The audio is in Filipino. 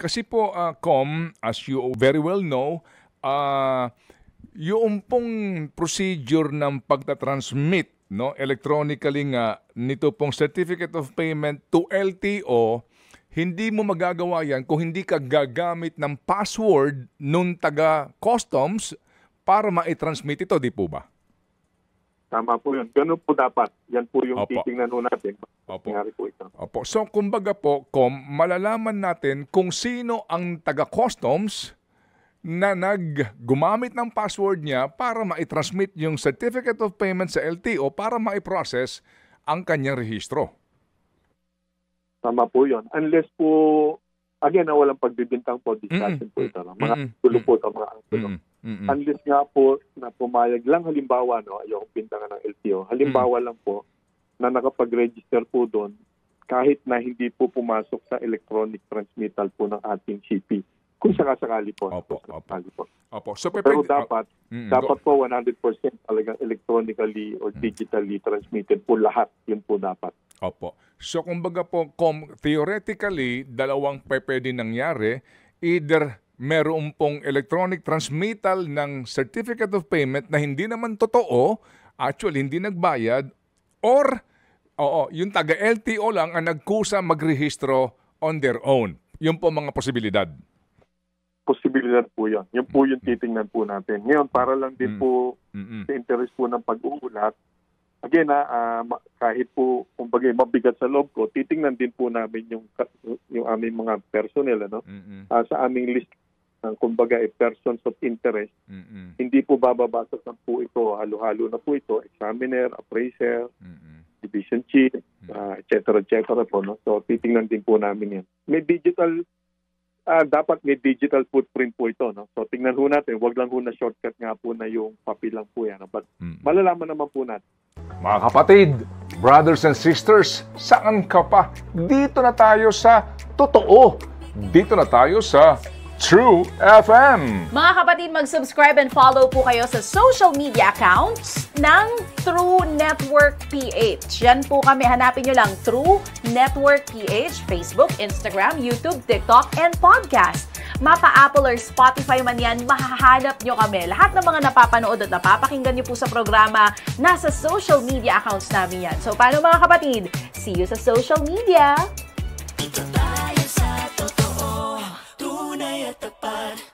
Kasi po, as you very well know, yung pong procedure ng pagtatransmit, no, electronically nga nito pong Certificate of Payment to LTO, hindi mo magagawa yan kung hindi ka gagamit ng password nung taga-customs para ma-transmit ito, di po ba? Tama po yun. Ganun po dapat. Yan po yung Opo. titingnan po natin. Opo. Po ito. Opo. So, kumbaga po, malalaman natin kung sino ang taga-customs na gumamit ng password niya para ma-transmit yung Certificate of Payment sa LTO para ma-process ang kanyang rehistro. Tama po yun. Unless po, again, na walang pagbibintang po, discussion po ito. Mga tulo po ito, mga angkulo. Unless nga po na pumayag lang, halimbawa, no, ayokong bintangan ng LTO, halimbawa lang po na nakapag-register po doon kahit na hindi po pumasok sa electronic transmittal po ng ating CP. Kung sakasakali po. Opo. So, pero dapat po 100% talagang electronically or digitally transmitted po lahat. Yun po dapat. Opo. So, kumbaga po, theoretically, dalawang pwede nangyari. Either meron pong electronic transmittal ng Certificate of Payment na hindi naman totoo, actually hindi nagbayad, or yung taga-LTO lang ang nagkusa magrehistro on their own. Yun po mga posibilidad. Posibilidad po yan. Yan po yung titingnan po natin. Ngayon, para lang din po sa interest po ng pag-uulat, again, kahit po, kumbaga, mabigat sa loob ko, titingnan din po namin yung aming mga personnel, sa aming list ng, kumbaga, persons of interest. Hindi po bababasa na po ito, halo-halo na po ito, examiner, appraiser, division chief, etc. po. No? So, titingnan din po namin yan. May digital, dapat may digital footprint po ito. No? So, tingnan po natin, wag lang po na shortcut nga po na yung papel lang po yan. No? But malalaman naman po natin. Mga kapatid, brothers and sisters, saan ka pa? Dito na tayo sa totoo. Dito na tayo sa True FM. Mga kapatid, mag-subscribe and follow po kayo sa social media accounts ng True Network PH. Yan po kami. Hanapin nyo lang True Network PH, Facebook, Instagram, YouTube, TikTok, and podcast. Mapa Apple or Spotify man yan, mahahanap nyo kami. Lahat ng mga napapanood at napapakinggan nyo po sa programa, nasa social media accounts namin yan. So, paano mga kapatid? See you sa social media! Dito tayo sa totoo, tunay at tapat.